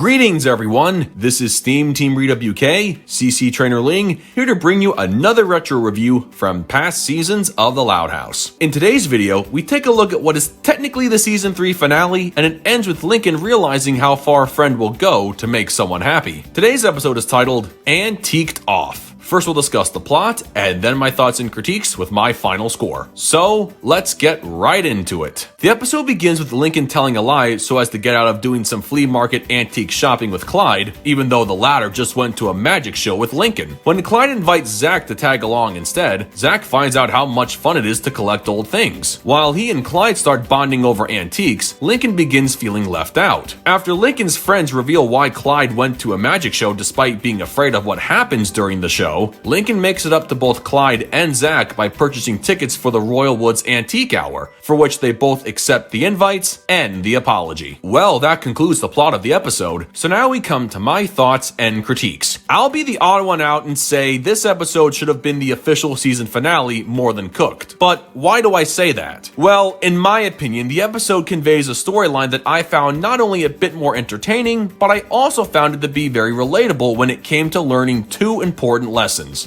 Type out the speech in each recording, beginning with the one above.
Greetings everyone, this is SteamTeamRedubUK, CC Trainor-Ling, here to bring you another retro review from past seasons of The Loud House. In today's video, we take a look at what is technically the Season 3 finale, and it ends with Lincoln realizing how far a friend will go to make someone happy. Today's episode is titled, Antiqued Off. First we'll discuss the plot, and then my thoughts and critiques with my final score. So, let's get right into it. The episode begins with Lincoln telling a lie so as to get out of doing some flea market antique shopping with Clyde, even though the latter just went to a magic show with Lincoln. When Clyde invites Zach to tag along instead, Zach finds out how much fun it is to collect old things. While he and Clyde start bonding over antiques, Lincoln begins feeling left out. After Lincoln's friends reveal why Clyde went to a magic show despite being afraid of what happens during the show, Lincoln makes it up to both Clyde and Zach by purchasing tickets for the Royal Woods Antique Hour, for which they both accept the invites and the apology. Well, that concludes the plot of the episode, so now we come to my thoughts and critiques. I'll be the odd one out and say this episode should have been the official season finale more than cooked. But why do I say that? Well, in my opinion, the episode conveys a storyline that I found not only a bit more entertaining, but I also found it to be very relatable when it came to learning two important lessons.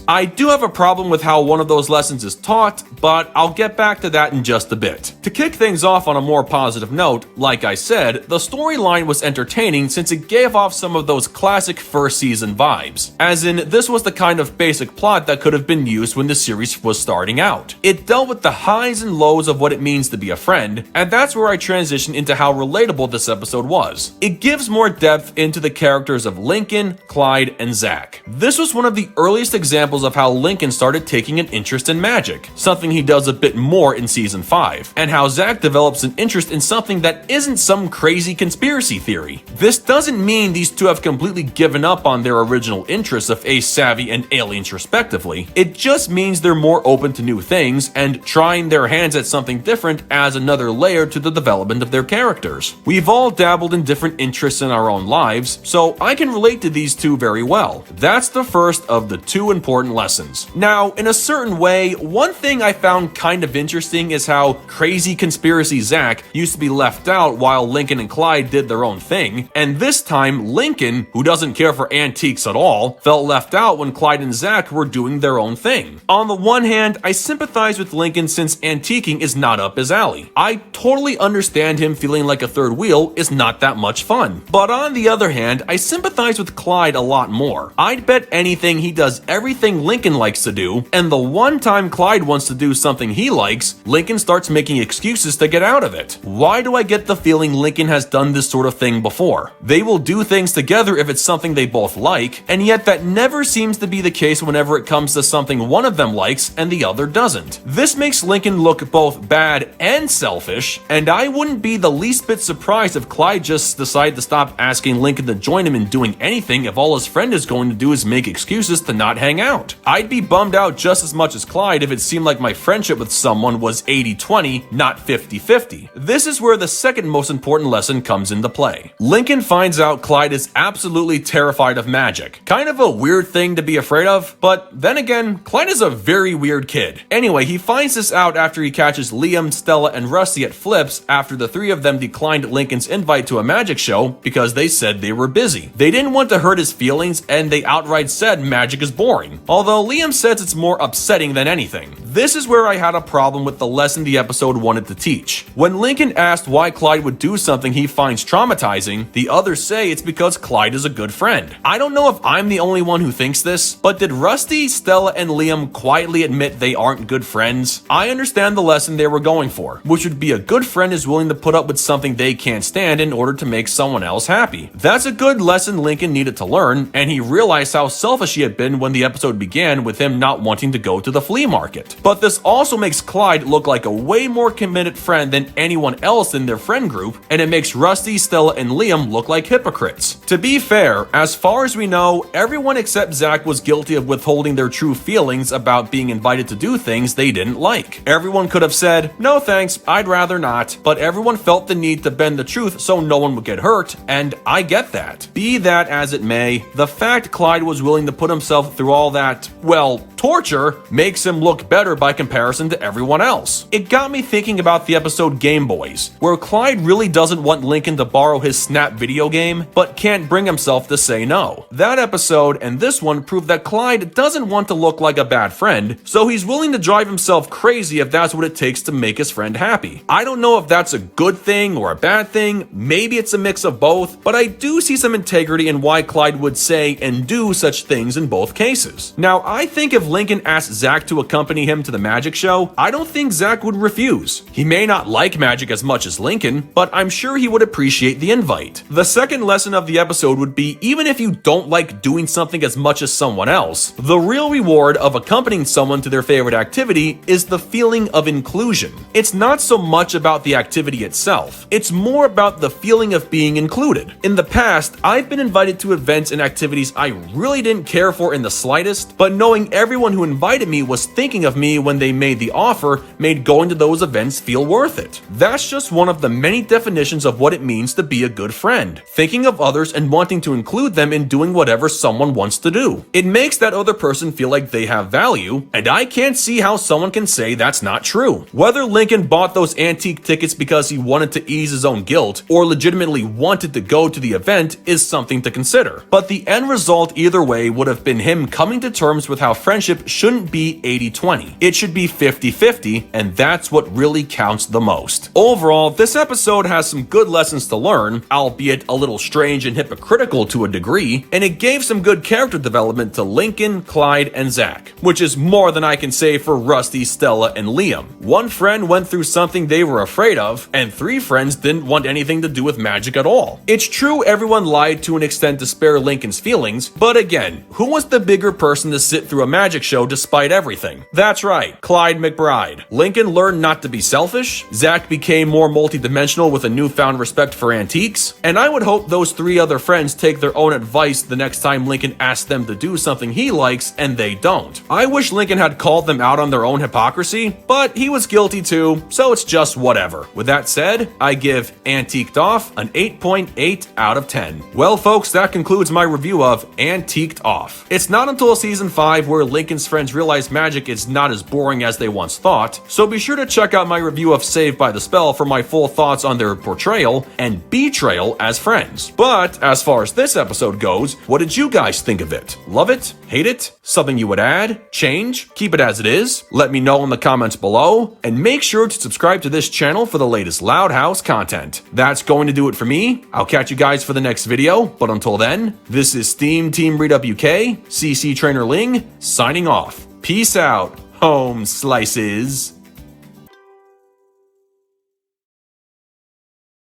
I do have a problem with how one of those lessons is taught, but I'll get back to that in just a bit. To kick things off on a more positive note, like I said, the storyline was entertaining since it gave off some of those classic first season vibes. As in, this was the kind of basic plot that could have been used when the series was starting out. It dealt with the highs and lows of what it means to be a friend, and that's where I transition into how relatable this episode was. It gives more depth into the characters of Lincoln, Clyde, and Zach. This was one of the earliest examples of how Lincoln started taking an interest in magic, something he does a bit more in Season 5, and how Zach develops an interest in something that isn't some crazy conspiracy theory. This doesn't mean these two have completely given up on their original interests of Ace Savvy and aliens respectively. It just means they're more open to new things and trying their hands at something different as another layer to the development of their characters. We've all dabbled in different interests in our own lives, so I can relate to these two very well. That's the first of the two important lessons. Now, in a certain way, one thing I found kind of interesting is how crazy conspiracy Zach used to be left out while Lincoln and Clyde did their own thing, and this time Lincoln, who doesn't care for antiques at all, felt left out when Clyde and Zach were doing their own thing. On the one hand, I sympathize with Lincoln since antiquing is not up his alley. I totally understand him feeling like a third wheel is not that much fun. But on the other hand, I sympathize with Clyde a lot more. I'd bet anything he does everything Lincoln likes to do, and the one time Clyde wants to do something he likes, Lincoln starts making excuses to get out of it. Why do I get the feeling Lincoln has done this sort of thing before? They will do things together if it's something they both like, and yet that never seems to be the case whenever it comes to something one of them likes and the other doesn't. This makes Lincoln look both bad and selfish, and I wouldn't be the least bit surprised if Clyde just decided to stop asking Lincoln to join him in doing anything if all his friend is going to do is make excuses to not hang out. I'd be bummed out just as much as Clyde if it seemed like my friendship with someone was 80-20, not 50-50. This is where the second most important lesson comes into play. Lincoln finds out Clyde is absolutely terrified of magic. Kind of a weird thing to be afraid of, but then again, Clyde is a very weird kid. Anyway, he finds this out after he catches Liam, Stella, and Rusty at Flips after the three of them declined Lincoln's invite to a magic show because they said they were busy. They didn't want to hurt his feelings, and they outright said magic is boring. Although Liam says it's more upsetting than anything. This is where I had a problem with the lesson the episode wanted to teach. When Lincoln asked why Clyde would do something he finds traumatizing, the others say it's because Clyde is a good friend. I don't know if I'm the only one who thinks this, but did Rusty, Stella, and Liam quietly admit they aren't good friends? I understand the lesson they were going for, which would be a good friend is willing to put up with something they can't stand in order to make someone else happy. That's a good lesson Lincoln needed to learn, and he realized how selfish he had been when the episode began with him not wanting to go to the flea market. But this also makes Clyde look like a way more committed friend than anyone else in their friend group, and it makes Rusty, Stella, and Liam look like hypocrites. To be fair, as far as we know, everyone except Zach was guilty of withholding their true feelings about being invited to do things they didn't like. Everyone could have said, "No thanks, I'd rather not," but everyone felt the need to bend the truth so no one would get hurt, and I get that. Be that as it may, the fact Clyde was willing to put himself through all that, well, torture makes him look better by comparison to everyone else. It got me thinking about the episode Game Boys, where Clyde really doesn't want Lincoln to borrow his Snap video game, but can't bring himself to say no. That episode and this one prove that Clyde doesn't want to look like a bad friend, so he's willing to drive himself crazy if that's what it takes to make his friend happy. I don't know if that's a good thing or a bad thing, maybe it's a mix of both, but I do see some integrity in why Clyde would say and do such things in both cases. Now, I think if Lincoln asked Zach to accompany him to the magic show, I don't think Zach would refuse. He may not like magic as much as Lincoln, but I'm sure he would appreciate the invite. The second lesson of the episode would be, even if you don't like doing something as much as someone else, the real reward of accompanying someone to their favorite activity is the feeling of inclusion. It's not so much about the activity itself, it's more about the feeling of being included. In the past, I've been invited to events and activities I really didn't care for in the slightest, but knowing everyone who invited me was thinking of me when they made the offer made going to those events feel worth it. That's just one of the many definitions of what it means to be a good friend, thinking of others and wanting to include them in doing whatever someone wants to do. It makes that other person feel like they have value, and I can't see how someone can say that's not true. Whether Lincoln bought those antique tickets because he wanted to ease his own guilt, or legitimately wanted to go to the event, is something to consider. But the end result either way would have been him coming to terms with how friendship shouldn't be 80-20. It should be 50-50, and that's what really counts the most. Overall, this episode has some good lessons to learn, albeit a little strange and hypocritical to a degree, and it gave some good character development to Lincoln, Clyde, and Zach, which is more than I can say for Rusty, Stella, and Liam. One friend went through something they were afraid of, and 3 friends didn't want anything to do with magic at all. It's true everyone lied to an extent to spare Lincoln's feelings, but again, who was the bigger person to sit through a magic show despite everything? That's right, Clyde McBride. Lincoln learned not to be selfish, Zach became more multidimensional with a newfound respect for antiques, and I would hope those 3 other friends take their own advice the next time Lincoln asks them to do something he likes and they don't. I wish Lincoln had called them out on their own hypocrisy, but he was guilty too, so it's just whatever. With that said, I give Antiqued Off an 8.8 out of 10. Well folks, that concludes my review of Antiqued Off. It's not until season 5 where Lincoln's friends realize magic is not as boring as they once thought, so be sure to check out my review of Saved by the Spell for my full thoughts on their portrayal and betrayal as friends. But as far as this episode goes, what did you guys think of it? Love it? Hate it? Something you would add? Change? Keep it as it is? Let me know in the comments below, and make sure to subscribe to this channel for the latest Loud House content. That's going to do it for me. I'll catch you guys for the next video, but until then, this is SteamTeamRedubUK, CC Trainor-Ling, signing off. Peace out, home slices.